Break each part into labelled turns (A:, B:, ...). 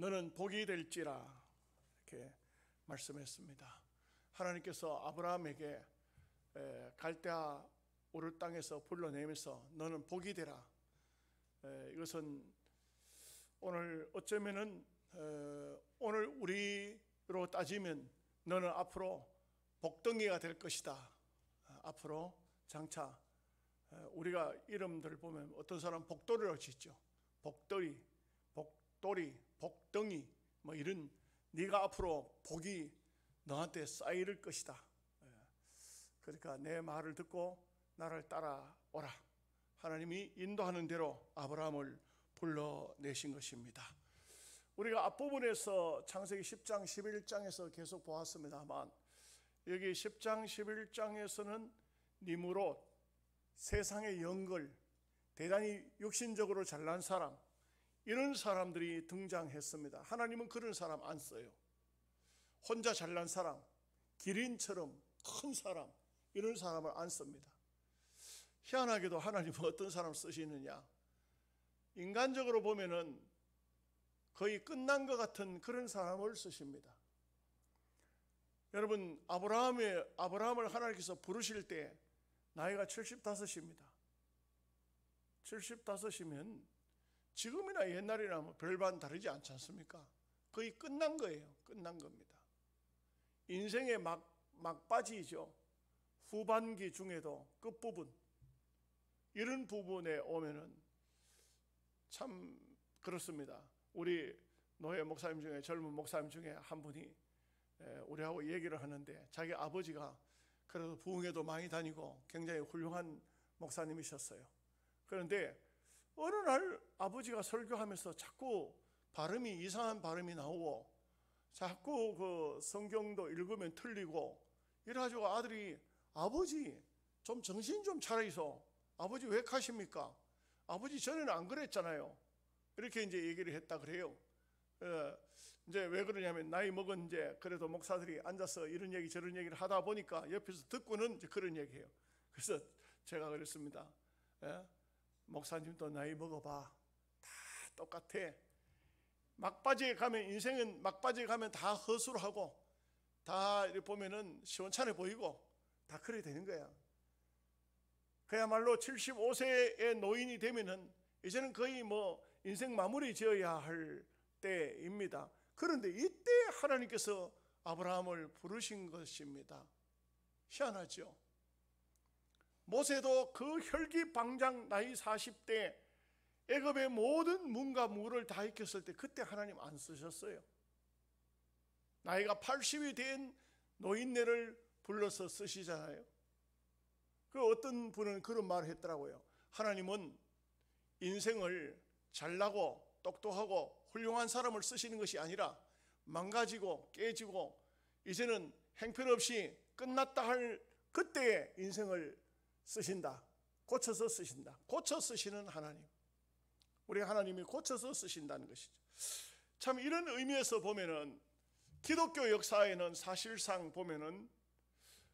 A: 너는 복이 될지라 이렇게 말씀했습니다. 하나님께서 아브라함에게 갈대아 우르 땅에서 불러내면서 너는 복이 되라. 이것은 오늘 어쩌면은 오늘 우리로 따지면 너는 앞으로 복덩이가 될 것이다. 앞으로 장차 우리가 이름들 보면 어떤 사람 복돌이라고 짓죠. 복돌이, 복덩이 뭐 이런 네가 앞으로 복이 너한테 쌓일 것이다. 그러니까 내 말을 듣고 나를 따라오라. 하나님이 인도하는 대로 아브라함을 불러내신 것입니다. 우리가 앞부분에서 창세기 10장 11장에서 계속 보았습니다만 여기 10장 11장에서는 니므롯, 세상의 영걸, 대단히 육신적으로 잘난 사람, 이런 사람들이 등장했습니다. 하나님은 그런 사람 안 써요. 혼자 잘난 사람, 기린처럼 큰 사람, 이런 사람을 안 씁니다. 희한하게도 하나님은 어떤 사람을 쓰시느냐, 인간적으로 보면은 거의 끝난 것 같은 그런 사람을 쓰십니다. 여러분, 아브라함을 하나님께서 부르실 때 나이가 75입니다. 75이면 지금이나 옛날이나 뭐 별반 다르지 않지 않습니까? 거의 끝난 거예요. 끝난 겁니다. 인생의 막바지죠. 후반기 중에도 끝부분, 이런 부분에 오면은 참 그렇습니다. 우리 노예 목사님 중에, 젊은 목사님 중에 한 분이 우리하고 얘기를 하는데, 자기 아버지가 그래도 부흥회도 많이 다니고 굉장히 훌륭한 목사님이셨어요. 그런데 어느 날 아버지가 설교하면서 자꾸 발음이, 이상한 발음이 나오고 자꾸 그 성경도 읽으면 틀리고 이래가지고 아들이, 아버지 좀 정신 좀 차려서 아버지 왜 가십니까? 아버지 전에는 안 그랬잖아요. 이렇게 이제 얘기를 했다 그래요. 이제 왜 그러냐면 나이 먹은 이제 그래도 목사들이 앉아서 이런 얘기 저런 얘기를 하다 보니까 옆에서 듣고는 이제 그런 얘기해요. 그래서 제가 그랬습니다. 목사님도 나이 먹어봐. 다 똑같아. 막바지에 가면, 인생은 막바지에 가면 다 허술하고 다 이렇게 보면은 시원찮아 보이고 다 그래 되는 거야. 그야말로 75세의 노인이 되면은 이제는 거의 뭐 인생 마무리 지어야 할 때입니다. 그런데 이때 하나님께서 아브라함을 부르신 것입니다. 희한하죠. 모세도 그 혈기방장 나이 40대 애굽의 모든 문과 무를 다 익혔을 때 그때 하나님 안 쓰셨어요. 나이가 80이 된 노인네를 불러서 쓰시잖아요. 그 어떤 분은 그런 말을 했더라고요. 하나님은 인생을 잘나고 똑똑하고 훌륭한 사람을 쓰시는 것이 아니라 망가지고 깨지고 이제는 형편없이 끝났다 할 그때의 인생을 쓰신다. 고쳐서 쓰신다. 고쳐 쓰시는 하나님. 우리 하나님이 고쳐서 쓰신다는 것이죠. 참 이런 의미에서 보면은 기독교 역사에는 사실상 보면은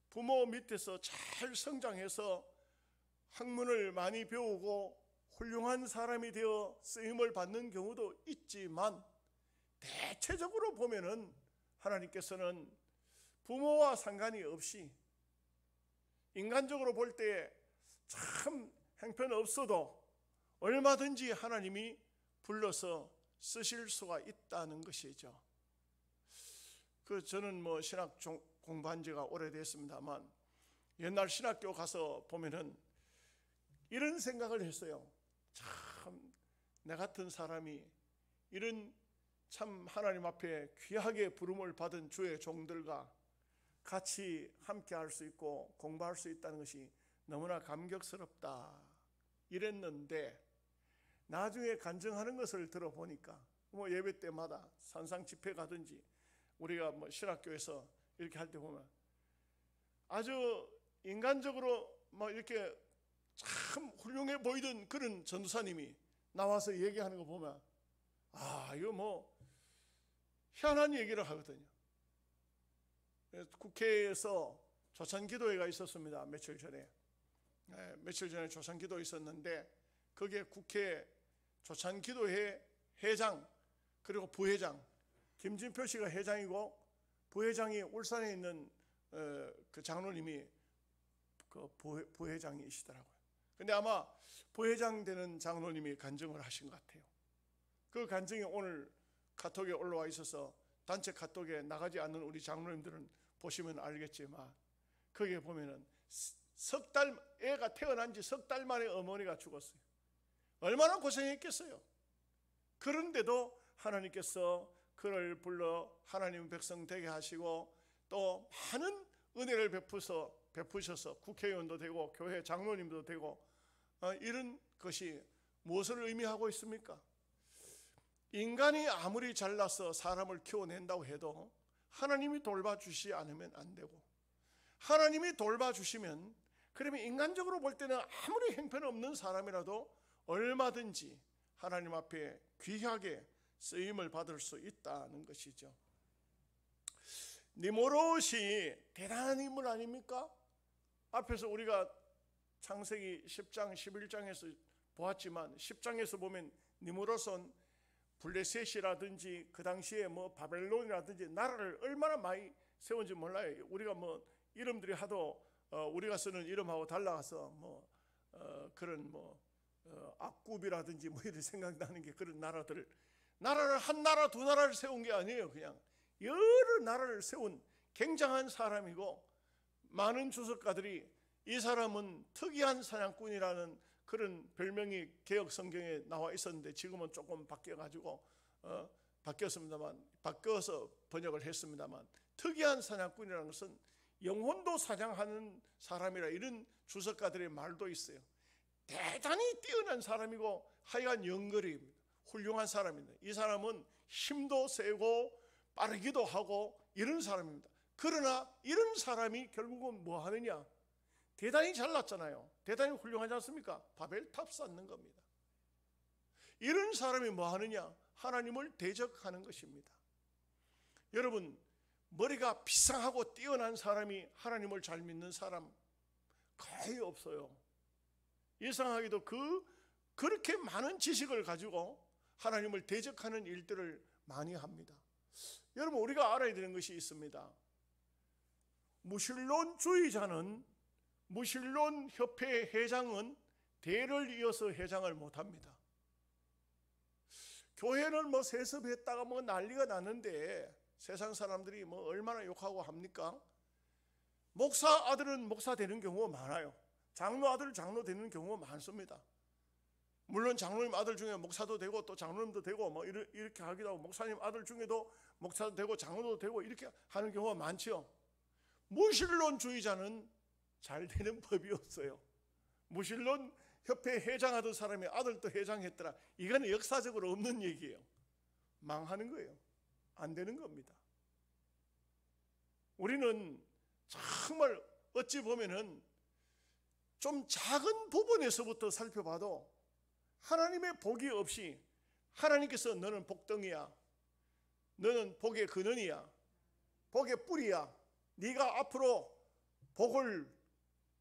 A: 부모 밑에서 잘 성장해서 학문을 많이 배우고 훌륭한 사람이 되어 쓰임을 받는 경우도 있지만, 대체적으로 보면은 하나님께서는 부모와 상관이 없이 인간적으로 볼 때 참 형편없어도 얼마든지 하나님이 불러서 쓰실 수가 있다는 것이죠. 저는 뭐 신학 공부한 지가 오래됐습니다만 옛날 신학교 가서 보면은 이런 생각을 했어요. 참 내 같은 사람이 이런 참 하나님 앞에 귀하게 부름을 받은 주의 종들과 같이 함께 할 수 있고 공부할 수 있다는 것이 너무나 감격스럽다 이랬는데, 나중에 간증하는 것을 들어보니까 뭐 예배 때마다 산상 집회 가든지 우리가 뭐 신학교에서 이렇게 할 때 보면 아주 인간적으로 막 이렇게 참 훌륭해 보이던 그런 전도사님이 나와서 얘기하는 거 보면 이거 뭐 희한한 얘기를 하거든요. 국회에서 조찬기도회가 있었습니다. 며칠 전에 조찬기도 있었는데 거기에 국회 조찬기도회 회장, 그리고 부회장, 김진표 씨가 회장이고 부회장이 울산에 있는 그 장로님이 그 부회장이시더라고요. 근데 아마 부회장 되는 장로님이 간증을 하신 것 같아요. 그 간증이 오늘 카톡에 올라와 있어서 단체 카톡에 나가지 않는 우리 장로님들은 보시면 알겠지만, 거기에 보면은 애가 태어난 지 석 달 만에 어머니가 죽었어요. 얼마나 고생했겠어요. 그런데도 하나님께서 그를 불러 하나님 백성 되게 하시고 또 많은 은혜를 베푸셔서 국회의원도 되고 교회 장로님도 되고, 이런 것이 무엇을 의미하고 있습니까? 인간이 아무리 잘나서 사람을 키워낸다고 해도 하나님이 돌봐주시지 않으면 안 되고, 하나님이 돌봐주시면, 그러면 인간적으로 볼 때는 아무리 형편없는 사람이라도 얼마든지 하나님 앞에 귀하게 쓰임을 받을 수 있다는 것이죠. 니므롯이 대단한 인물 아닙니까? 앞에서 우리가 창세기 10장 11장에서 보았지만 10장에서 보면 니므롯은 블레셋이라든지 그 당시에 뭐 바벨론이라든지 나라를 얼마나 많이 세운지 몰라요. 우리가 뭐 이름들이 하도 우리가 쓰는 이름하고 달라서 뭐 그런 뭐 악굽이라든지 뭐 이런 생각나는 게, 그런 나라를 한 나라 두 나라를 세운 게 아니에요. 그냥 여러 나라를 세운 굉장한 사람이고, 많은 주석가들이 이 사람은 특이한 사냥꾼이라는 그런 별명이 개혁 성경에 나와 있었는데 지금은 조금 바뀌어가지고 바뀌어서 번역을 했습니다만, 특이한 사냥꾼이라는 것은 영혼도 사냥하는 사람이라 이런 주석가들의 말도 있어요. 대단히 뛰어난 사람이고 하여간 영거리입니다. 훌륭한 사람입니다. 이 사람은 힘도 세고 빠르기도 하고 이런 사람입니다. 그러나 이런 사람이 결국은 뭐 하느냐? 대단히 잘났잖아요. 대단히 훌륭하지 않습니까? 바벨탑 쌓는 겁니다. 이런 사람이 뭐 하느냐? 하나님을 대적하는 것입니다. 여러분, 머리가 비상하고 뛰어난 사람이 하나님을 잘 믿는 사람 거의 없어요. 이상하게도 그렇게 많은 지식을 가지고 하나님을 대적하는 일들을 많이 합니다. 여러분, 우리가 알아야 되는 것이 있습니다. 무신론주의자는, 무신론 협회 회장은 대를 이어서 회장을 못합니다. 교회를 뭐 세습했다가 뭐 난리가 났는데 세상 사람들이 뭐 얼마나 욕하고 합니까? 목사 아들은 목사 되는 경우가 많아요. 장로 아들 장로 되는 경우가 많습니다. 물론 장로님 아들 중에 목사도 되고 또 장로님도 되고 뭐 이렇게 하기도 하고, 목사님 아들 중에도 목사도 되고 장로도 되고 이렇게 하는 경우가 많죠. 무신론주의자는 잘 되는 법이 없어요. 무신론 협회 회장하던 사람이 아들도 회장했더라. 이거는 역사적으로 없는 얘기예요. 망하는 거예요. 안 되는 겁니다. 우리는 정말 어찌 보면은 좀 작은 부분에서부터 살펴봐도 하나님의 복이 없이, 하나님께서 너는 복덩이야, 너는 복의 근원이야, 복의 뿌리야, 네가 앞으로 복을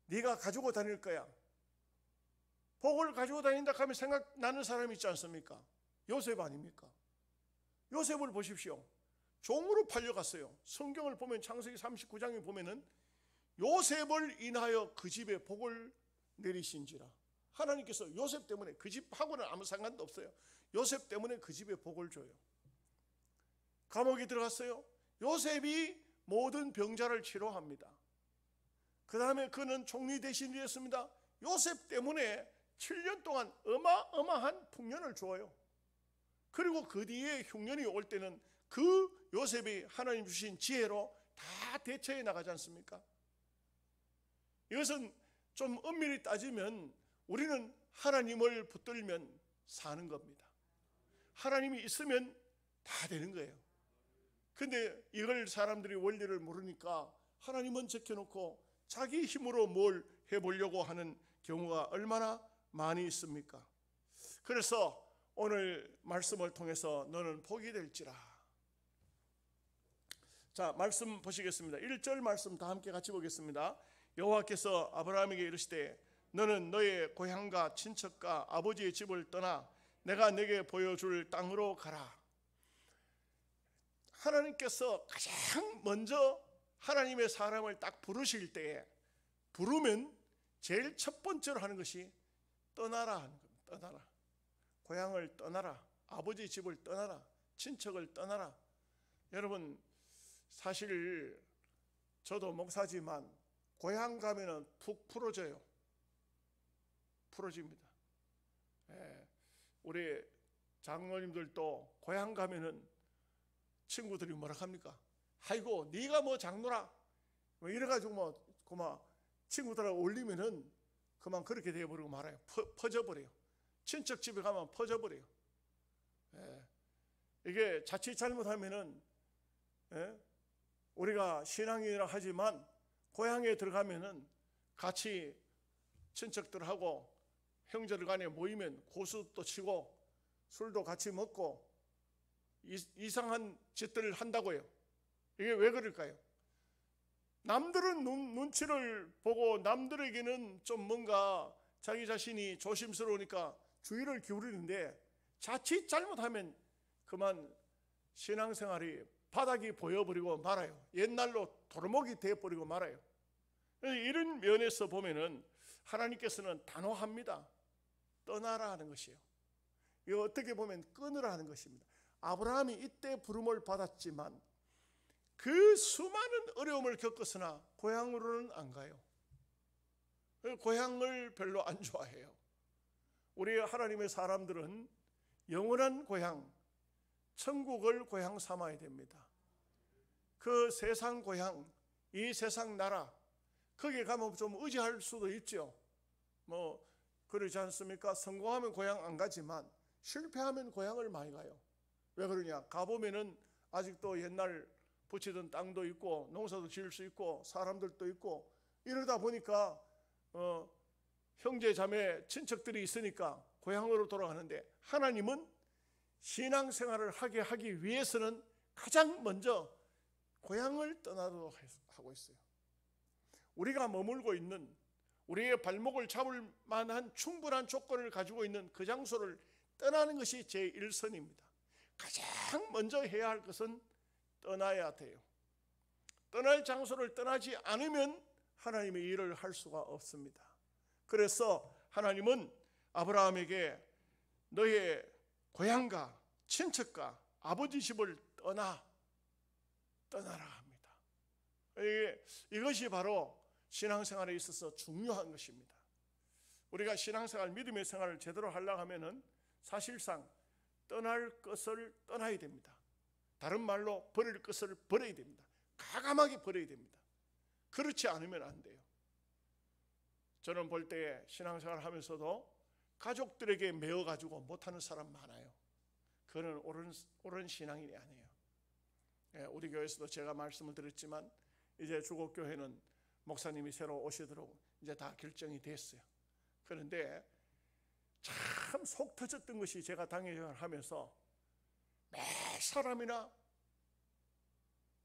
A: 네가 가지고 다닐 거야, 복을 가지고 다닌다 하면 생각나는 사람이 있지 않습니까? 요셉 아닙니까? 요셉을 보십시오. 종으로 팔려갔어요. 성경을 보면 창세기 39장에 보면은 요셉을 인하여 그 집에 복을 내리신지라. 하나님께서 요셉 때문에, 그 집하고는 아무 상관도 없어요. 요셉 때문에 그 집에 복을 줘요. 감옥에 들어갔어요. 요셉이 모든 병자를 치료합니다. 그 다음에 그는 총리 대신이 됐습니다. 요셉 때문에 7년 동안 어마어마한 풍년을 주어요. 그리고 그 뒤에 흉년이 올 때는 그 요셉이 하나님 주신 지혜로 다 대처해 나가지 않습니까? 이것은 좀 엄밀히 따지면 우리는 하나님을 붙들면 사는 겁니다. 하나님이 있으면 다 되는 거예요. 근데 이걸 사람들이 원리를 모르니까 하나님은 제껴놓고 자기 힘으로 뭘 해보려고 하는 경우가 얼마나 많이 있습니까? 그래서 오늘 말씀을 통해서 너는 복이 될지라. 자, 말씀 보시겠습니다. 1절 말씀 다 함께 같이 보겠습니다. 여호와께서 아브라함에게 이르시되 너는 너의 고향과 친척과 아버지의 집을 떠나 내가 네게 보여줄 땅으로 가라. 하나님께서 가장 먼저 하나님의 사람을 딱 부르실 때에, 부르면 제일 첫 번째로 하는 것이 떠나라 하는 겁니다. 떠나라. 고향을 떠나라. 아버지 집을 떠나라. 친척을 떠나라. 여러분, 사실 저도 목사지만 고향 가면은 푹 풀어져요. 풀어집니다. 우리 장로님들도 고향 가면은 친구들이 뭐라 합니까? 아이고 네가 뭐 장로라 뭐 이래가지고 그만 친구들하고 올리면은 그만 그렇게 되어버리고 말아요. 퍼져버려요. 친척 집에 가면 퍼져버려요. 이게 자칫 잘못하면은 우리가 신앙이라 하지만 고향에 들어가면은 같이 친척들하고 형제들 간에 모이면 고수도 치고 술도 같이 먹고 이상한 짓들을 한다고요. 이게 왜 그럴까요? 남들은 눈치를 보고 남들에게는 좀 뭔가 자기 자신이 조심스러우니까 주의를 기울이는데 자칫 잘못하면 그만 신앙생활이 바닥이 보여버리고 말아요. 옛날로 도루묵이 되어버리고 말아요. 이런 면에서 보면은 하나님께서는 단호합니다. 떠나라 하는 것이에요. 이거 어떻게 보면 끊으라 하는 것입니다. 아브라함이 이때 부름을 받았지만 그 수많은 어려움을 겪었으나 고향으로는 안 가요. 고향을 별로 안 좋아해요. 우리 하나님의 사람들은 영원한 고향, 천국을 고향 삼아야 됩니다. 그 세상 고향, 이 세상 나라, 거기에 가면 좀 의지할 수도 있죠. 뭐 그러지 않습니까? 성공하면 고향 안 가지만 실패하면 고향을 많이 가요. 왜 그러냐? 가보면은 아직도 옛날 붙이던 땅도 있고 농사도 지을 수 있고 사람들도 있고 이러다 보니까 형제 자매 친척들이 있으니까 고향으로 돌아가는데, 하나님은 신앙생활을 하기 위해서는 가장 먼저 고향을 떠나도록 하고 있어요. 우리가 머물고 있는, 우리의 발목을 잡을 만한 충분한 조건을 가지고 있는 그 장소를 떠나는 것이 제1선입니다. 가장 먼저 해야 할 것은 떠나야 돼요. 떠날 장소를 떠나지 않으면 하나님의 일을 할 수가 없습니다. 그래서 하나님은 아브라함에게 너의 고향과 친척과 아버지 집을 떠나라 합니다. 이것이 바로 신앙생활에 있어서 중요한 것입니다. 우리가 신앙생활, 믿음의 생활을 제대로 하려고 하면은 사실상 떠날 것을 떠나야 됩니다. 다른 말로 버릴 것을 버려야 됩니다. 과감하게 버려야 됩니다. 그렇지 않으면 안 돼요. 저는 볼 때 신앙생활 하면서도 가족들에게 매어가지고 못하는 사람 많아요. 그거는 옳은 신앙인이 아니에요. 우리 교회에서도 제가 말씀을 드렸지만 이제 주곡교회는 목사님이 새로 오시도록 이제 다 결정이 됐어요. 그런데 참 속 터졌던 것이, 제가 당회생활을 하면서 매 사람이나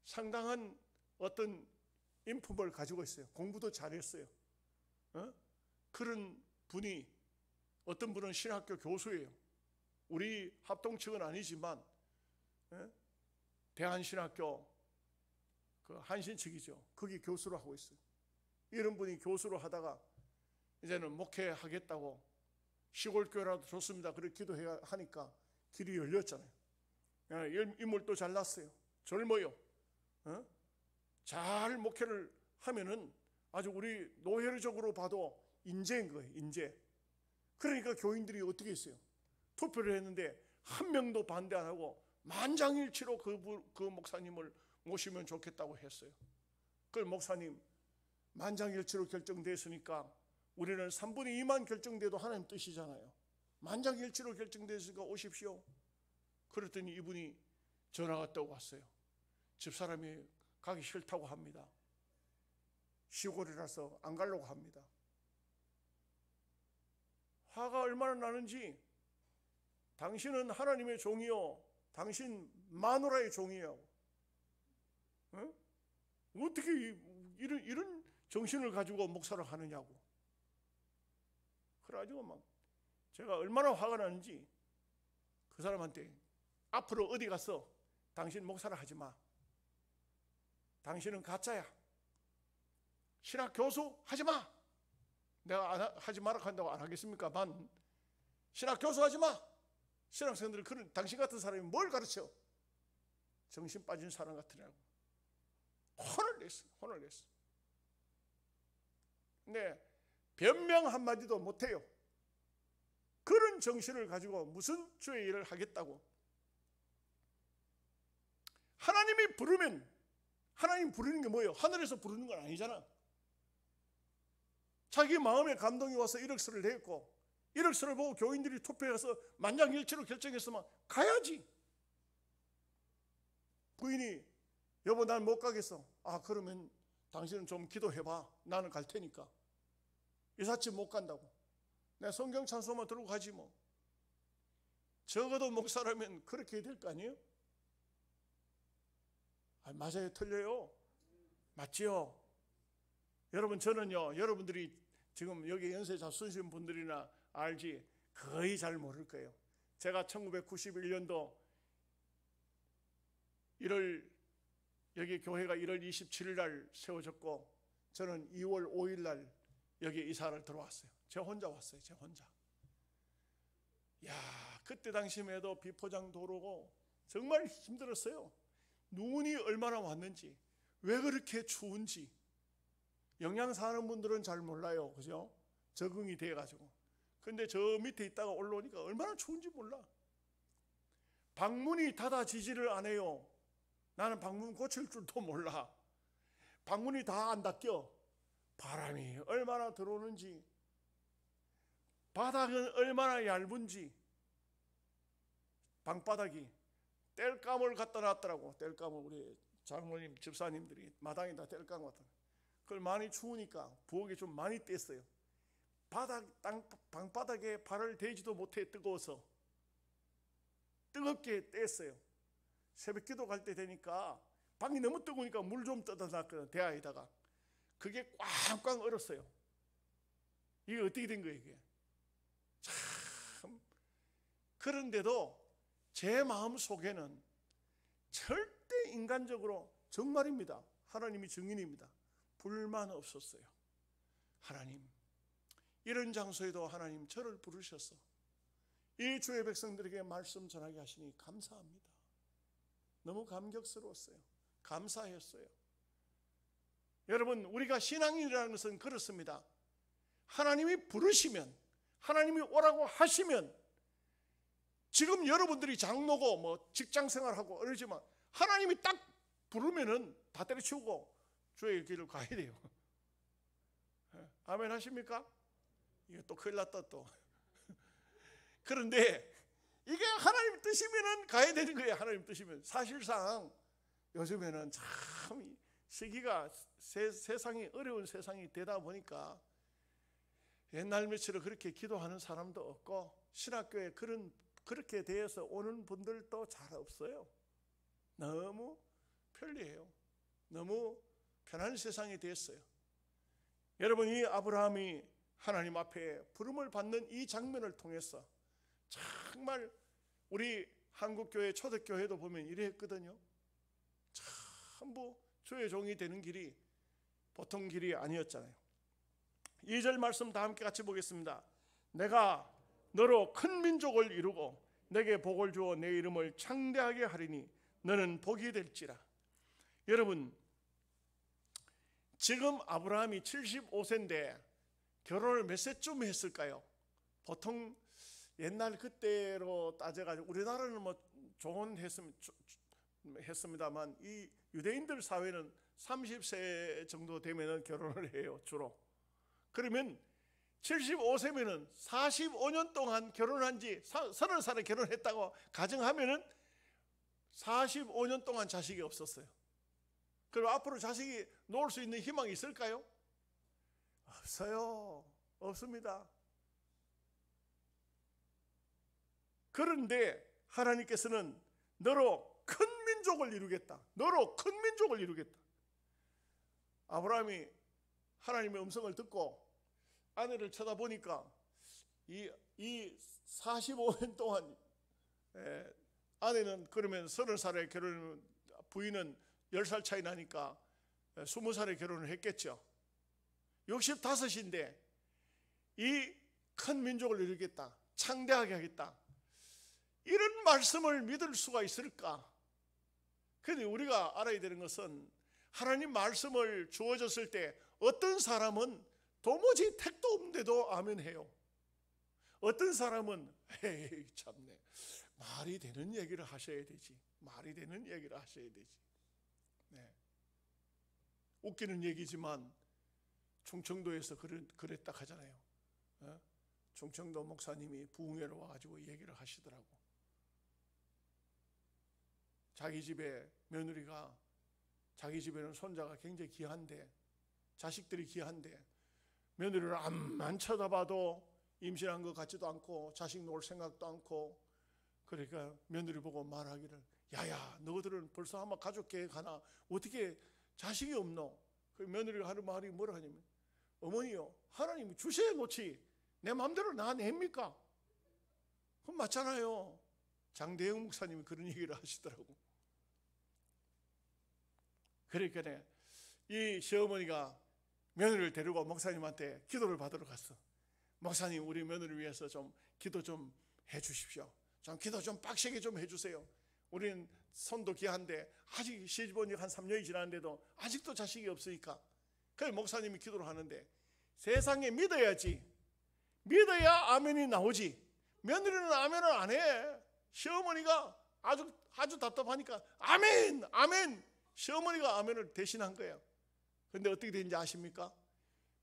A: 상당한 어떤 인품을 가지고 있어요. 공부도 잘했어요. 그런 분이, 어떤 분은 신학교 교수예요. 우리 합동측은 아니지만 대한신학교 그 한신측이죠. 거기 교수로 하고 있어요. 이런 분이 교수로 하다가 이제는 목회하겠다고 시골 교회라도 좋습니다. 그렇게 기도해야 하니까 길이 열렸잖아요. 인물도 잘났어요. 젊어요. 잘 목회를 하면은 아주 우리 노회적으로 봐도 인재인 거예요. 인재. 그러니까 교인들이 어떻게 했어요? 투표를 했는데 한 명도 반대 안 하고 만장일치로 그 목사님을 모시면 좋겠다고 했어요. 그 목사님 만장일치로 결정됐으니까 우리는 3분의 2만 결정돼도 하나님 뜻이잖아요. 만장일치로 결정됐으니까 오십시오. 그랬더니 이분이 전화가 떠고 왔어요. 집사람이 가기 싫다고 합니다. 시골이라서 안 가려고 합니다. 화가 얼마나 나는지, 당신은 하나님의 종이요, 당신 마누라의 종이요. 어떻게 이런 정신을 가지고 목사를 하느냐고. 그래가지고 막 제가 얼마나 화가 나는지 그 사람한테 앞으로 어디 가서 당신 목사를 하지 마. 당신은 가짜야. 신학 교수 하지 마. 내가 하지 마라 한다고 안 하겠습니까? 신학 교수 하지 마. 신학생들은 그런 당신 같은 사람이 뭘 가르쳐? 정신 빠진 사람 같으냐고 혼을 냈어. 근데 변명 한마디도 못해요. 그런 정신을 가지고 무슨 주의 일을 하겠다고. 하나님이 부르면, 하나님 부르는 게 뭐예요? 하늘에서 부르는 건 아니잖아. 자기 마음에 감동이 와서 이력서를 냈고, 이력서를 보고 교인들이 투표해서 만장일치로 결정했으면 가야지. 부인이 여보 난 못 가겠어. 그러면 당신은 좀 기도해봐. 나는 갈 테니까. 이삿짐 못 간다고. 내가 성경 찬송만 들고 가지 뭐. 적어도 목사라면 그렇게 해야 될 거 아니에요? 맞아요, 틀려요? 맞지요? 여러분, 저는요, 여러분들이 지금 여기 연세 잡수신 분들이나 알지 거의 잘 모를 거예요. 제가 1991년도 1월, 여기 교회가 1월 27일 날 세워졌고, 저는 2월 5일 날 여기 이사를 들어왔어요. 제가 혼자 왔어요. 제가 혼자. 그때 당시만 해도 비포장 도로고 정말 힘들었어요. 눈이 얼마나 왔는지, 왜 그렇게 추운지. 영양 사는 분들은 잘 몰라요. 그죠? 적응이 돼가지고. 근데 저 밑에 있다가 올라오니까 얼마나 추운지 몰라. 방문이 닫아지지를 않아요. 나는 방문 고칠 줄도 몰라. 방문이 다 안 닫혀. 바람이 얼마나 들어오는지, 바닥은 얼마나 얇은지. 방바닥이 땔감을 갖다 놨더라고. 땔감을 우리 장로님 집사님들이 마당에다 땔감 갖다. 그걸 많이 추우니까 부엌에 좀 많이 뗐어요. 방바닥에 발을 대지도 못해. 뜨거워서 뜨겁게 뗐어요. 새벽 기도 갈 때 되니까 방이 너무 뜨거우니까 물 좀 떠다 놨거든. 대야에다가. 그게 꽝꽝 얼었어요. 이게 어떻게 된 거예요? 이게 참. 그런데도 제 마음 속에는 절대 인간적으로, 정말입니다, 하나님이 증인입니다, 불만 없었어요. 하나님, 이런 장소에도 하나님 저를 부르셔서 이 주의 백성들에게 말씀 전하게 하시니 감사합니다. 너무 감격스러웠어요. 감사했어요. 여러분, 우리가 신앙인이라는 것은 그렇습니다. 하나님이 부르시면, 하나님이 오라고 하시면, 지금 여러분들이 장로고 뭐 직장생활하고 그러지만 하나님이 딱 부르면은 다 때려치우고 주의 길을 가야 돼요. 아멘 하십니까? 이게 또 큰일 났다 또. 그런데 이게 하나님 뜻이면은 가야 되는 거예요. 하나님 뜻이면. 사실상 요즘에는 참 시기가, 세상이 어려운 세상이 되다 보니까 옛날 며칠에 그렇게 기도하는 사람도 없고, 신학교에 그렇게 대해서 오는 분들도 잘 없어요. 너무 편리해요. 너무 편한 세상이 됐어요. 여러분, 이 아브라함이 하나님 앞에 부름을 받는 이 장면을 통해서 정말 우리 한국교회 초대교회도 보면 이랬거든요. 전부 주의 종이 되는 길이 보통 길이 아니었잖아요. 2절 말씀 다 함께 같이 보겠습니다. 내가 너로 큰 민족을 이루고 내게 복을 주어 내 이름을 창대하게 하리니 너는 복이 될지라. 여러분, 지금 아브라함이 75세인데 결혼을 몇 세쯤 했을까요? 보통 옛날 그때로 따져가지고, 우리나라는 뭐 했습니다만 이 유대인들 사회는 30세 정도 되면 결혼을 해요, 주로. 그러면 75세면은 45년 동안 결혼한 지 30살에 결혼했다고 가정하면은 45년 동안 자식이 없었어요. 그럼 앞으로 자식이 놓을 수 있는 희망이 있을까요? 없어요. 없습니다. 그런데 하나님께서는 너로 큰 민족을 이루겠다. 너로 큰 민족을 이루겠다. 아브라함이 하나님의 음성을 듣고 아내를 쳐다보니까 이 45년 동안 아내는 그러면 30살에 결혼, 부인은 10살 차이 나니까 20살에 결혼을 했겠죠. 65인데 이 큰 민족을 이루겠다, 창대하게 하겠다, 이런 말씀을 믿을 수가 있을까? 그런데 우리가 알아야 되는 것은 하나님 말씀을 주어졌을 때 어떤 사람은 도무지 택도 없는데도 아멘 해요. 어떤 사람은 에이 참네, 말이 되는 얘기를 하셔야 되지, 말이 되는 얘기를 하셔야 되지. 네. 웃기는 얘기지만 충청도에서 그랬다 하잖아요. 충청도 목사님이 부흥회로 와가지고 얘기를 하시더라고. 자기 집에 며느리가, 자기 집에는 손자가 굉장히 귀한데, 자식들이 귀한데 며느리를 앞만 쳐다봐도 임신한 것 같지도 않고 자식 놓을 생각도 않고, 그러니까 며느리 보고 말하기를, 야야 너희들은 벌써 아마 가족 계획하나, 어떻게 자식이 없노? 그 며느리가 하는 말이 뭐라 하냐면, 어머니요, 하나님이 주셔야 놓지 내 마음대로 낳아냅니까? 그건 맞잖아요. 장대영 목사님이 그런 얘기를 하시더라고. 그러니까 이 시어머니가 며느리를 데리고 목사님한테 기도를 받으러 갔어. 목사님, 우리 며느리를 위해서 좀 기도 좀 해주십시오. 좀 기도 좀 빡세게 좀 해주세요. 우리는 손도 귀한데 아직 시집 온 지 한 3년이 지났는데도 아직도 자식이 없으니까. 그래서 목사님이 기도를 하는데, 세상에 믿어야지, 믿어야 아멘이 나오지. 며느리는 아멘을 안 해. 시어머니가 아주 답답하니까 아멘, 아멘. 시어머니가 아멘을 대신한 거예요. 그런데 어떻게 된지 아십니까?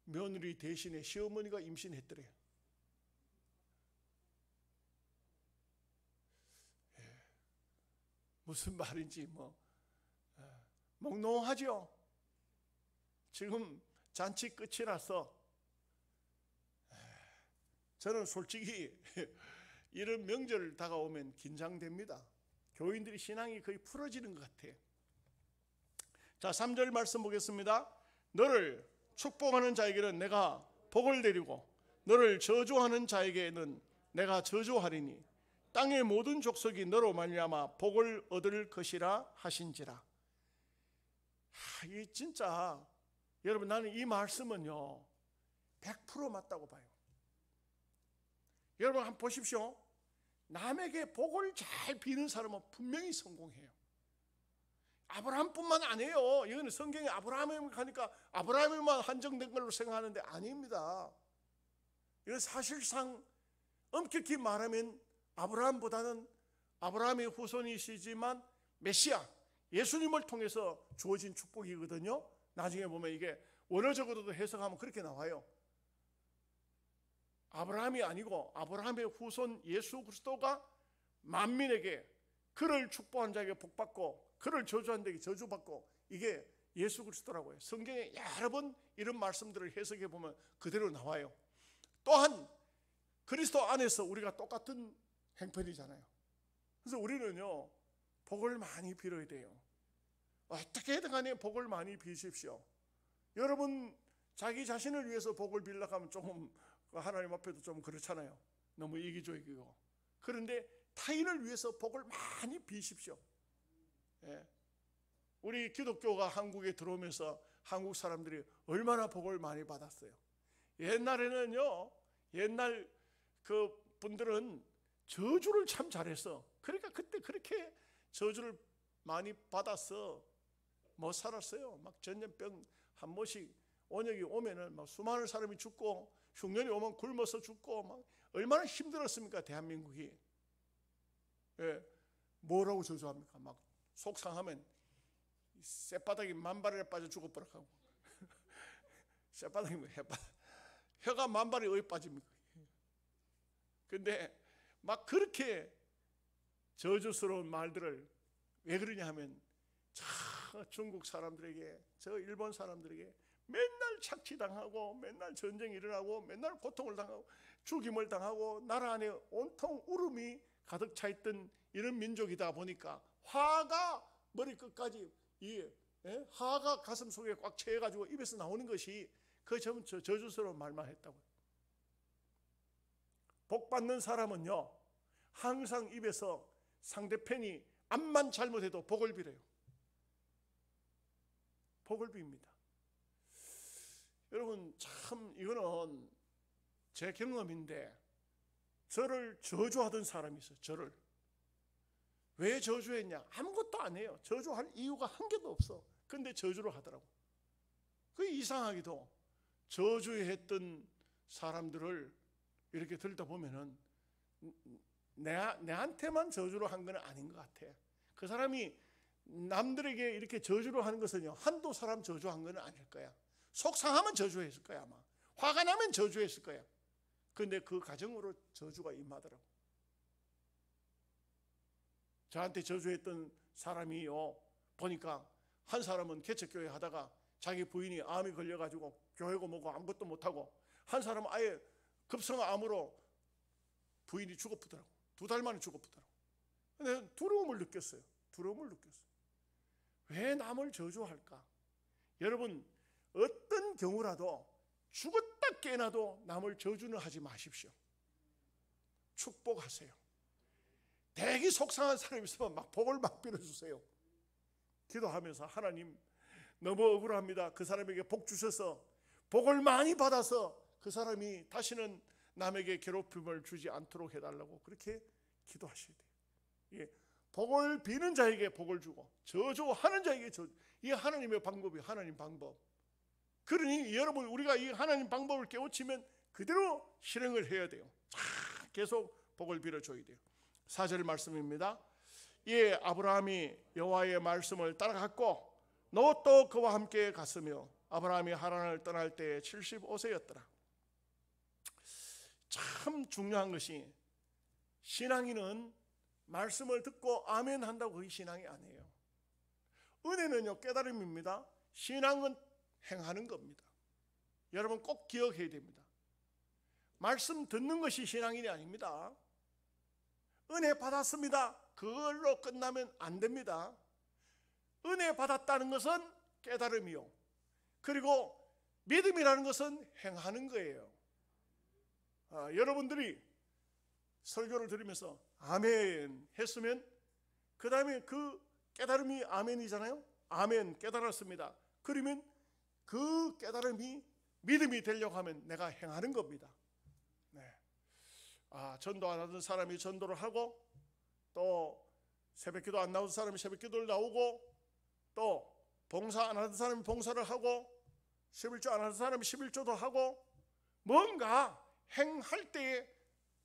A: 며느리 대신에 시어머니가 임신했더래요. 무슨 말인지 몽롱하죠. 지금 잔치 끝이 나서 저는 솔직히 이런 명절 다가오면 긴장됩니다. 교인들이 신앙이 거의 풀어지는 것 같아요. 자, 3절 말씀 보겠습니다. 너를 축복하는 자에게는 내가 복을 내리고 너를 저주하는 자에게는 내가 저주하리니 땅의 모든 족속이 너로 말미암아 복을 얻을 것이라 하신지라. 이 진짜 여러분, 나는 이 말씀은요 100% 맞다고 봐요. 여러분 한번 보십시오. 남에게 복을 잘 비는 사람은 분명히 성공해요. 아브라함뿐만 아니에요. 이거는 성경에 아브라함을 하니까 아브라함에만 한정된 걸로 생각하는데 아닙니다. 이건 사실상 엄격히 말하면 아브라함보다는, 아브라함의 후손이시지만 메시아 예수님을 통해서 주어진 축복이거든요. 나중에 보면 이게 원어적으로도 해석하면 그렇게 나와요. 아브라함이 아니고 아브라함의 후손 예수 그리스도가 만민에게, 그를 축복한 자에게 복받고 그를 저주한 자에게 저주받고, 이게 예수 그리스도라고 해요. 성경에 여러 번 이런 말씀들을 해석해 보면 그대로 나와요. 또한 그리스도 안에서 우리가 똑같은 행편이잖아요. 그래서 우리는요 복을 많이 빌어야 돼요. 어떻게든 간에 복을 많이 비십시오. 여러분 자기 자신을 위해서 복을 빌려고 하면 조금 하나님 앞에도 좀 그렇잖아요. 너무 이기적이고. 그런데 타인을 위해서 복을 많이 비십시오. 예. 우리 기독교가 한국에 들어오면서 한국 사람들이 얼마나 복을 많이 받았어요. 옛날에는요, 옛날 그 분들은 저주를 참 잘했어. 그러니까 그때 그렇게 저주를 많이 받아서 못 살았어요. 막 전염병 한 번씩 원역이 오면은 막 수많은 사람이 죽고, 흉년이 오면 굶어서 죽고, 막 얼마나 힘들었습니까, 대한민국이. 예. 뭐라고 저주합니까? 막 속상하면 쌔바닥이 만발에 빠져 죽어버렸고, 쌔바닥이 뭐 혀가 만발에 어디 빠집니까? 근데 막 그렇게 저주스러운 말들을 왜 그러냐 하면, 저 중국 사람들에게, 저 일본 사람들에게 맨날 착취당하고, 맨날 전쟁이 일어나고, 맨날 고통을 당하고, 죽임을 당하고, 나라 안에 온통 울음이 가득 차 있던 이런 민족이다 보니까 화가 머리끝까지, 화가 가슴 속에 꽉 채여가지고 입에서 나오는 것이 그 전부 저주스러운 말만 했다고요. 복 받는 사람은요 항상 입에서 상대편이 암만 잘못해도 복을 빌어요. 복을 빕니다. 여러분, 참 이거는 제 경험인데, 저를 저주하던 사람이 있어요. 저를. 왜 저주했냐? 아무것도 안 해요. 저주할 이유가 한 개도 없어. 근데 저주를 하더라고. 그 이상하게도 저주했던 사람들을 이렇게 들다 보면은 내한테만 저주를 한 건 아닌 것 같아. 그 사람이 남들에게 이렇게 저주를 하는 것은요, 한두 사람 저주한 건 아닐 거야. 속상하면 저주했을 거야. 아마 화가 나면 저주했을 거야. 그런데 그 가정으로 저주가 임하더라고. 저한테 저주했던 사람이요, 보니까 한 사람은 개척교회 하다가 자기 부인이 암이 걸려가지고 교회고 뭐고 아무것도 못하고, 한 사람은 아예 급성암으로 부인이 죽어쁘더라고. 2달 만에 죽어쁘더라고. 근데 두려움을 느꼈어요. 왜 남을 저주할까? 여러분, 어떤 경우라도 죽었다 깨어나도 남을 저주는 하지 마십시오. 축복하세요. 대기 속상한 사람이 있으면 막 복을 막 빌어주세요. 기도하면서, 하나님 너무 억울합니다. 그 사람에게 복 주셔서 복을 많이 받아서 그 사람이 다시는 남에게 괴롭힘을 주지 않도록 해달라고 그렇게 기도하셔야 돼요. 예, 복을 비는 자에게 복을 주고 저주하는 자에게 저주. 이게 하나님의 방법이에요. 하나님 방법. 그러니 여러분, 우리가 이 하나님 방법을 깨우치면 그대로 실행을 해야 돼요. 계속 복을 빌어줘야 돼요. 4절 말씀입니다. 예, 아브라함이 여호와의 말씀을 따라갔고 롯도 그와 함께 갔으며 아브라함이 하란을 떠날 때 75세였더라. 참 중요한 것이, 신앙인은 말씀을 듣고 아멘 한다고 그게 신앙이 아니에요. 은혜는요, 깨달음입니다. 신앙은 행하는 겁니다. 여러분 꼭 기억해야 됩니다. 말씀 듣는 것이 신앙인이 아닙니다. 은혜 받았습니다, 그걸로 끝나면 안 됩니다. 은혜 받았다는 것은 깨달음이요, 그리고 믿음이라는 것은 행하는 거예요. 여러분들이 설교를 들으면서 아멘 했으면 그 다음에 그 깨달음이 아멘이잖아요. 아멘, 깨달았습니다. 그러면 그 깨달음이 믿음이 되려고 하면 내가 행하는 겁니다. 네. 전도 안 하던 사람이 전도를 하고, 또 새벽기도 안 나오던 사람이 새벽기도를 나오고, 또 봉사 안 하던 사람이 봉사를 하고, 11조 안 하던 사람이 11조도 하고, 뭔가 행할 때에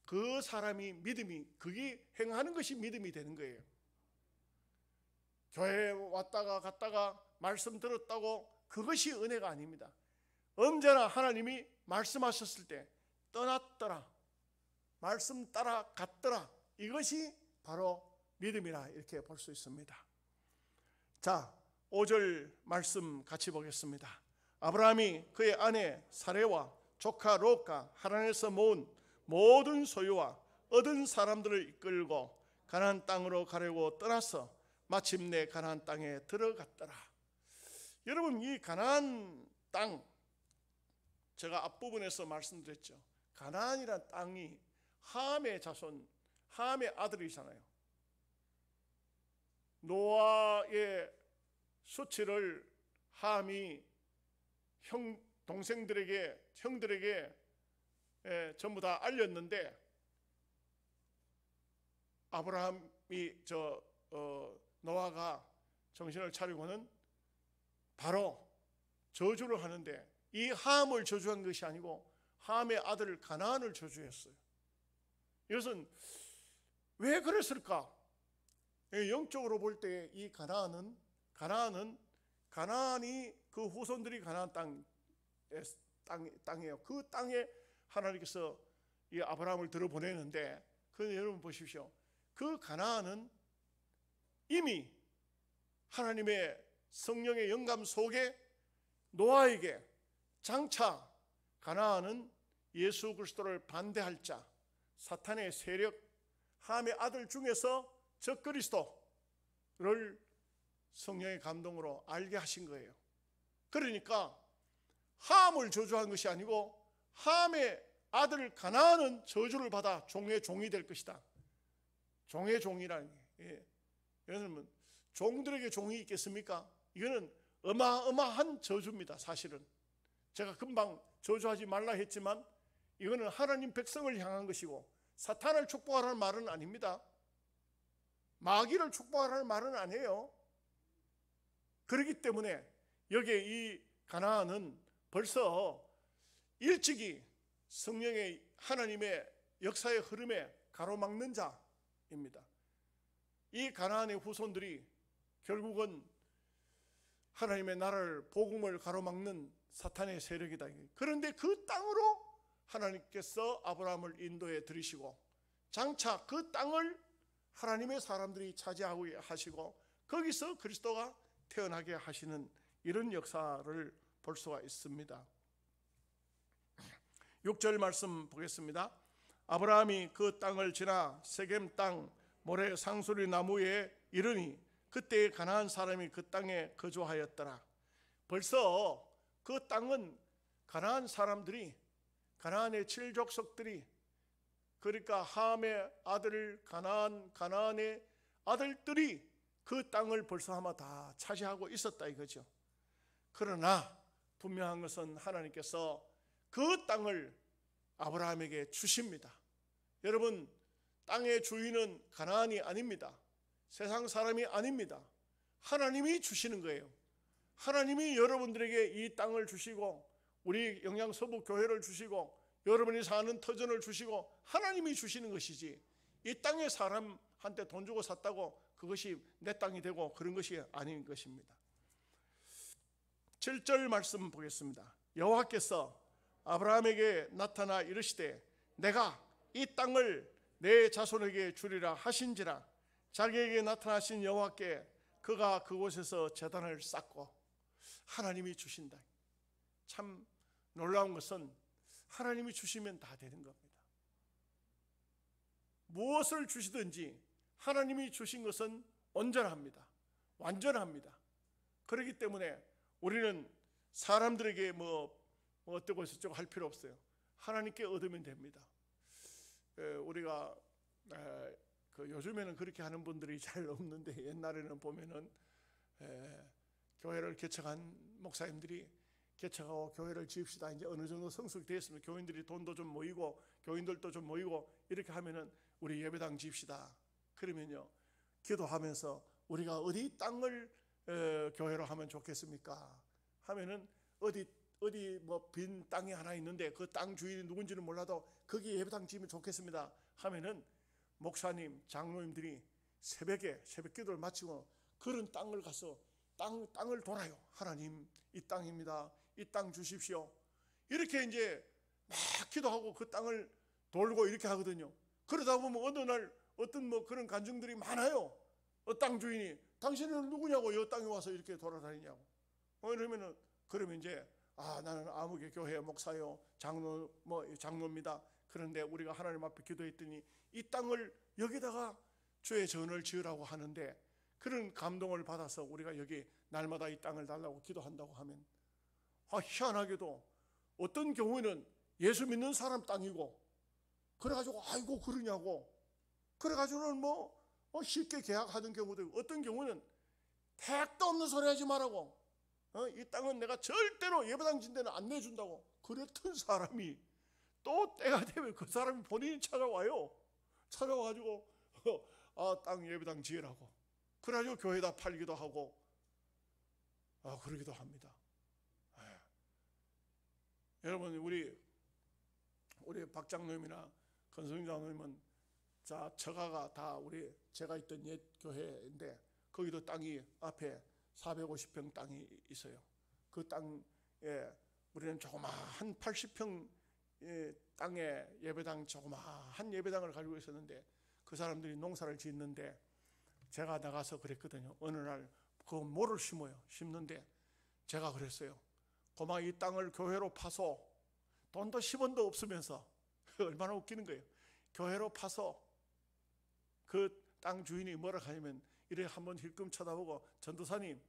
A: 그 사람이 믿음이, 그게 행하는 것이 믿음이 되는 거예요. 교회에 왔다가 갔다가 말씀 들었다고 그것이 은혜가 아닙니다. 언제나 하나님이 말씀하셨을 때 떠났더라, 말씀 따라 갔더라, 이것이 바로 믿음이라 이렇게 볼 수 있습니다. 자, 5절 말씀 같이 보겠습니다. 아브라함이 그의 아내 사레와 조카 롯과 하란에서 모은 모든 소유와 얻은 사람들을 이끌고 가나안 땅으로 가려고 떠나서 마침내 가나안 땅에 들어갔더라. 여러분, 이 가나안 땅, 제가 앞부분에서 말씀드렸죠. 가나안이란 땅이 함의 자손, 함의 아들이잖아요. 노아의 수치를 함이 형들에게 전부 다 알렸는데, 아브라함이 노아가 정신을 차리고는 바로 저주를 하는데, 이 함을 저주한 것이 아니고 함의 아들 가나안을 저주했어요. 이것은 왜 그랬을까? 영적으로 볼 때 이 가나안이 그 후손들이 가나안 땅이에요. 그 땅에 하나님께서 이 아브라함을 들어보내는데, 그런데 여러분 보십시오. 그 가나안은 이미 하나님의 성령의 영감 속에 노아에게, 장차 가나안은 예수 그리스도를 반대할 자, 사탄의 세력, 함의 아들 중에서 적그리스도를 성령의 감동으로 알게 하신 거예요. 그러니까 함을 저주한 것이 아니고 함의 아들 가나안은 저주를 받아 종의 종이 될 것이다. 종의 종이라는 게 이거는 종들에게 종이 있겠습니까? 이거는 어마어마한 저주입니다. 사실은 제가 금방 저주하지 말라 했지만 이거는 하나님 백성을 향한 것이고 사탄을 축복하라는 말은 아닙니다. 마귀를 축복하라는 말은 아니에요. 그렇기 때문에 여기에 이 가나안은 벌써 일찍이 성령의 하나님의 역사의 흐름에 가로막는 자입니다. 이 가나안의 후손들이 결국은 하나님의 나라를 복음을 가로막는 사탄의 세력이다. 그런데 그 땅으로 하나님께서 아브라함을 인도해 들이시고 장차 그 땅을 하나님의 사람들이 차지하고 하시고 거기서 그리스도가 태어나게 하시는 이런 역사를 볼 수가 있습니다. 6절 말씀 보겠습니다. 아브라함이 그 땅을 지나 세겜 땅 모래 상수리 나무에 이르니 그때 가나안 사람이 그 땅에 거주하였더라. 벌써 그 땅은 가나안 사람들이, 가나안의 7족속들이, 그러니까 함의 아들 가나안의 아들들이 그 땅을 벌써 아마 다 차지하고 있었다 이거죠. 그러나 분명한 것은 하나님께서 그 땅을 아브라함에게 주십니다. 여러분, 땅의 주인은 가나안이 아닙니다. 세상 사람이 아닙니다. 하나님이 주시는 거예요. 하나님이 여러분들에게 이 땅을 주시고 우리 영양서부 교회를 주시고 여러분이 사는 터전을 주시고 하나님이 주시는 것이지, 이 땅의 사람한테 돈 주고 샀다고 그것이 내 땅이 되고 그런 것이 아닌 것입니다. 7절 말씀 보겠습니다. 여호와께서 아브라함에게 나타나 이르시되 내가 이 땅을 내 자손에게 주리라 하신지라. 자기에게 나타나신 여호와께 그가 그곳에서 제단을 쌓고, 하나님이 주신다. 참 놀라운 것은 하나님이 주시면 다 되는 겁니다. 무엇을 주시든지 하나님이 주신 것은 온전합니다. 완전합니다. 그렇기 때문에 우리는 사람들에게 어쩌고 저쩌고 할 필요 없어요. 하나님께 얻으면 됩니다. 우리가 요즘에는 그렇게 하는 분들이 잘 없는데, 옛날에는 보면은 교회를 개척한 목사님들이 개척하고 교회를 지읍시다. 이제 어느 정도 성숙이 되었으면 교인들이 돈도 좀 모이고 교인들도 좀 모이고 이렇게 하면은 우리 예배당 지읍시다. 그러면요, 기도하면서 우리가 어디 땅을 교회로 하면 좋겠습니까? 하면은 어디 빈 땅이 하나 있는데 그 땅 주인이 누군지는 몰라도 거기 예배당 지으면 좋겠습니다 하면은 목사님, 장로님들이 새벽에 새벽 기도를 마치고 그런 땅을 가서 땅을 돌아요. 하나님, 이 땅입니다. 이 땅 주십시오. 이렇게 이제 막 기도하고 그 땅을 돌고 이렇게 하거든요. 그러다 보면 어느 날 어떤 그런 간증들이 많아요. 땅 주인이 당신은 누구냐고 이 땅에 와서 이렇게 돌아다니냐고. 그러면 이제 나는 아무개 교회 목사요, 장로입니다. 그런데 우리가 하나님 앞에 기도했더니 이 땅을 여기다가 주의 전을 지으라고 하는데, 그런 감동을 받아서 우리가 여기 날마다 이 땅을 달라고 기도한다고 하면, 희한하게도 어떤 경우에는 예수 믿는 사람 땅이고 그래가지고 아이고 그러냐고, 그래가지고는 쉽게 계약하는 경우도 있고, 어떤 경우는 택도 없는 소리 하지 말라고, 이 땅은 내가 절대로 예배당 진 데는 안 내준다고, 그랬던 사람이 또 때가 되면 그 사람이 본인이 찾아와가지고 땅 예배당 지으라고, 그래가지고 교회다 팔기도 하고 그러기도 합니다. 여러분, 우리 박 장로님이나 건성인 장로님은 처가가 다 제가 있던 옛 교회인데 거기도 땅이 앞에 450평 땅이 있어요. 그 땅에 우리는 조그마한 80평 땅에 예배당, 조그마한 예배당을 가지고 있었는데 그 사람들이 농사를 짓는데 제가 나가서 그랬거든요. 어느 날 그 모를 심는데 제가 그랬어요. 고마 이 땅을 교회로 파서, 돈도 10원도 없으면서 얼마나 웃기는 거예요. 교회로 파서 그 땅 주인이 뭐라 하냐면 이래 한번 힐끔 쳐다보고, 전도사님,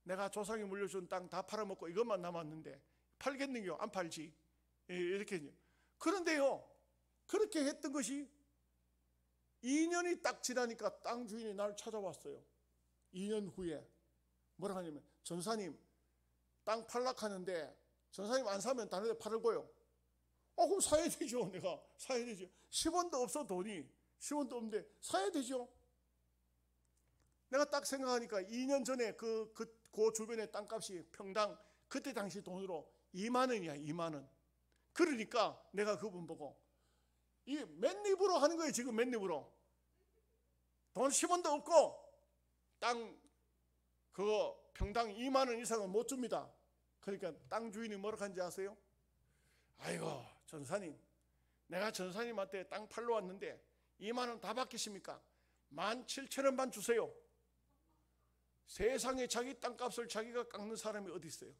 A: 내가 조상이 물려준 땅 다 팔아먹고 이것만 남았는데 팔겠는겨? 안 팔지. 이렇게. 그런데요, 그렇게 했던 것이 2년이 딱 지나니까 땅 주인이 날 찾아왔어요. 2년 후에 뭐라 하냐면, 전사님 땅 팔락하는데 전사님 안 사면 다른 데 팔고요. 그럼 사야 되죠. 내가 사야 되죠. 10원도 없어. 돈이 10원도 없는데 사야 되죠. 내가 딱 생각하니까 2년 전에 그 주변의 땅값이 평당 그때 당시 돈으로 2만 원이야. 2만 원. 그러니까 내가 그분 보고, 이 맨입으로 하는 거예요. 지금 맨입으로 돈 10원도 없고 땅 그거 평당 2만 원 이상은 못 줍니다. 그러니까 땅 주인이 뭐라 하는지 아세요? 아이고 전사님, 내가 전사님한테 땅 팔러 왔는데 2만 원 다 받겠습니까? 17,000원만 주세요. 세상에 자기 땅값을 자기가 깎는 사람이 어디 있어요?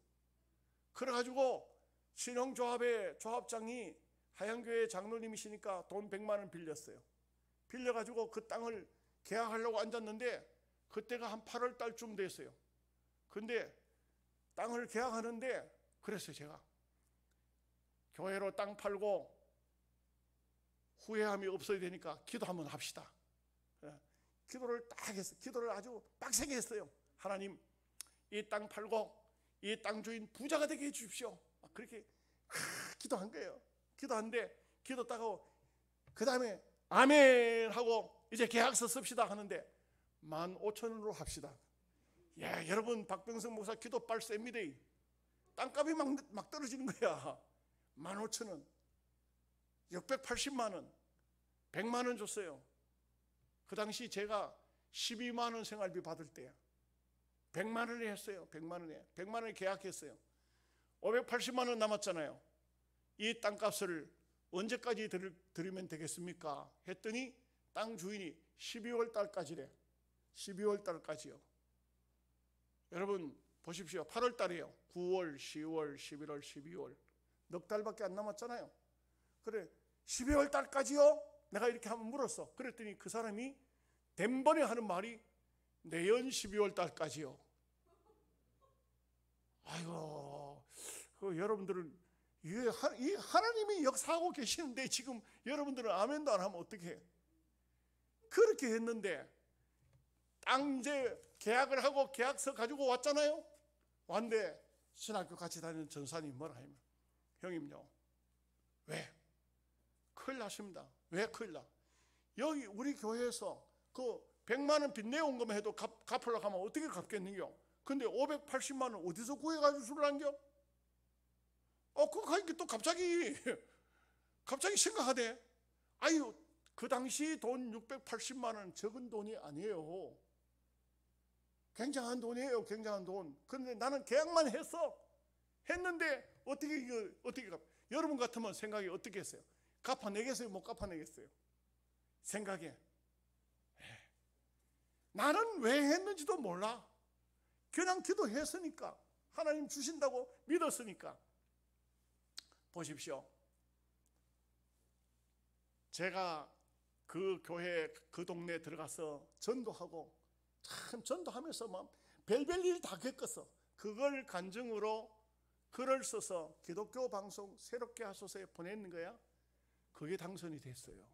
A: 그래가지고 신흥조합의 조합장이 하양교회 장로님이시니까 돈 100만 원 빌렸어요. 빌려가지고 그 땅을 계약하려고 앉았는데 그때가 한 8월 달쯤 됐어요. 근데 땅을 계약하는데 그랬어요. 제가 교회로 땅 팔고 후회함이 없어야 되니까 기도 한번 합시다. 기도를 딱 했어요. 기도를 아주 빡세게 했어요. 하나님, 이 땅 팔고 이 땅 주인 부자가 되게 해주십시오. 그렇게 기도한 거예요. 기도한데 기도 딱 하고 그 다음에 아멘 하고 이제 계약서 씁시다 하는데 15,000원으로 합시다. 야, 여러분, 박병성 목사 기도 빨셉니다. 땅값이 막 떨어지는 거야. 15,000원, 680만 원, 100만 원 줬어요. 그 당시 제가 12만 원 생활비 받을 때 100만 원에 했어요. 100만 원에 계약했어요. 580만 원 남았잖아요. 이 땅값을 언제까지 드리면 되겠습니까? 했더니 땅 주인이 12월 달까지래. 12월 달까지요. 여러분 보십시오. 8월 달이에요. 9월, 10월, 11월, 12월 넉 달밖에 안 남았잖아요. 그래, 12월 달까지요? 내가 이렇게 한번 물었어. 그랬더니 그 사람이 덴번에 하는 말이 내년 12월 달까지요. 아이고, 여러분들은 이 하나님이 역사하고 계시는데 지금 여러분들은 아멘도 안 하면 어떻게 해? 그렇게 했는데 땅 이제 계약을 하고 계약서 가지고 왔잖아요. 왔는데 신학교 같이 다니는 전사님 뭐라 하냐면, 형님요, 왜? 큰일 났습니다. 왜 큰일 나? 여기 우리 교회에서 그 100만 원 빚 내온 것만 해도 갚으려고 하면 어떻게 갚겠는겨? 근데 580만 원 어디서 구해가지고 줄란겨? 그거 하니까 또 갑자기 생각하대. 아유, 그 당시 돈 680만 원 적은 돈이 아니에요. 굉장한 돈이에요. 굉장한 돈. 그런데 나는 계약만 했는데 어떻게 갚? 여러분 같으면 생각이 어떻게 했어요? 갚아내겠어요? 못 갚아내겠어요? 생각에 나는 왜 했는지도 몰라. 그냥 기도했으니까, 하나님 주신다고 믿었으니까. 보십시오. 제가 그 교회 그 동네에 들어가서 전도하고 참 전도하면서 막 별별 일 다 겪었어. 그걸 간증으로 글을 써서 기독교 방송 새롭게 하소서에 보냈는 거야. 그게 당선이 됐어요.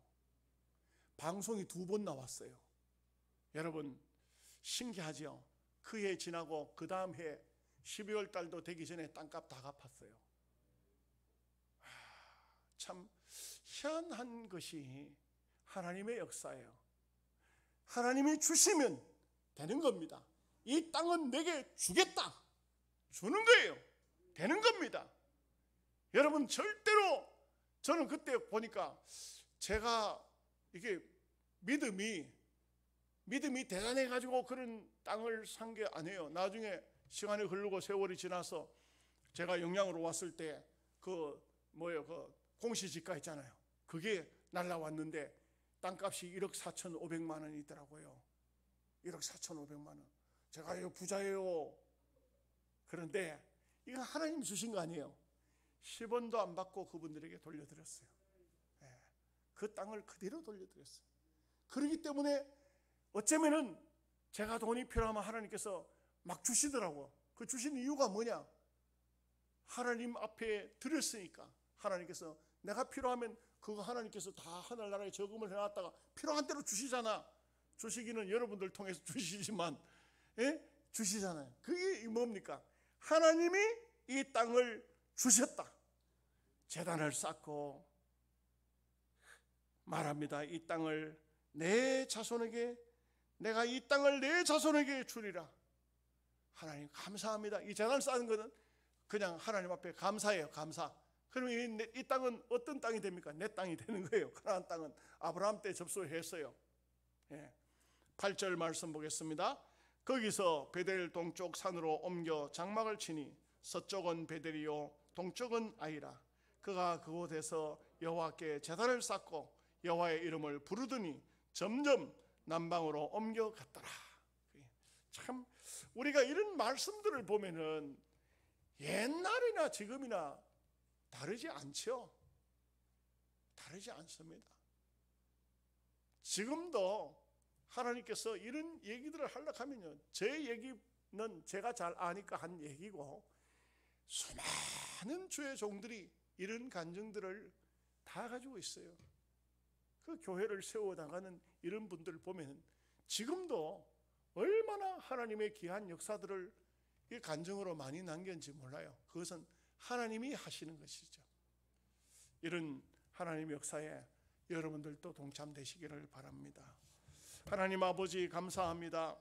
A: 방송이 2번 나왔어요. 여러분 신기하죠? 그 해 지나고 그 다음 해 12월 달도 되기 전에 땅값 다 갚았어요. 참 희한한 것이 하나님의 역사예요. 하나님이 주시면 되는 겁니다. 이 땅은 내게 주겠다, 주는 거예요. 되는 겁니다. 여러분 절대로, 저는 그때 보니까 제가 이게 믿음이 대단해가지고 그런 땅을 산 게 아니에요. 나중에 시간이 흐르고 세월이 지나서 제가 영양으로 왔을 때 그 공시지가 있잖아요. 그게 날라왔는데 땅값이 1억 4,500만 원이 있더라고요. 1억 4,500만 원. 제가 이거 부자예요. 그런데 이거 하나님 주신 거 아니에요. 10원도 안 받고 그분들에게 돌려드렸어요. 그 땅을 그대로 돌려드렸어요. 그렇기 때문에 어쩌면은 제가 돈이 필요하면 하나님께서 막 주시더라고요. 그 주신 이유가 뭐냐? 하나님 앞에 드렸으니까 하나님께서 내가 필요하면 그거 하나님께서 다 하늘나라에 저금을 해놨다가 필요한 대로 주시잖아. 주시기는 여러분들 통해서 주시지만 주시잖아요. 그게 뭡니까? 하나님이 이 땅을 주셨다. 제단을 쌓고 말합니다. 이 땅을 내 자손에게, 내가 이 땅을 내 자손에게 주리라. 하나님 감사합니다. 이 제단을 쌓는 것은 그냥 하나님 앞에 감사해요. 감사. 그러면 이 땅은 어떤 땅이 됩니까? 내 땅이 되는 거예요. 가나안 땅은 아브라함 때 접수했어요. 8절 말씀 보겠습니다. 거기서 베델 동쪽 산으로 옮겨 장막을 치니 서쪽은 베델이요 동쪽은 아이라. 그가 그곳에서 여호와께 제단을 쌓고 여호와의 이름을 부르더니 점점 남방으로 옮겨갔더라. 참 우리가 이런 말씀들을 보면은 옛날이나 지금이나 다르지 않죠. 다르지 않습니다. 지금도 하나님께서 이런 얘기들을 하려고 하면요, 제 얘기는 제가 잘 아니까 한 얘기고, 수많은 주의 종들이 이런 간증들을 다 가지고 있어요. 그 교회를 세워나가는 이런 분들을 보면 지금도 얼마나 하나님의 귀한 역사들을 이 간증으로 많이 남겼는지 몰라요. 그것은 하나님이 하시는 것이죠. 이런 하나님의 역사에 여러분들도 동참되시기를 바랍니다. 하나님 아버지 감사합니다.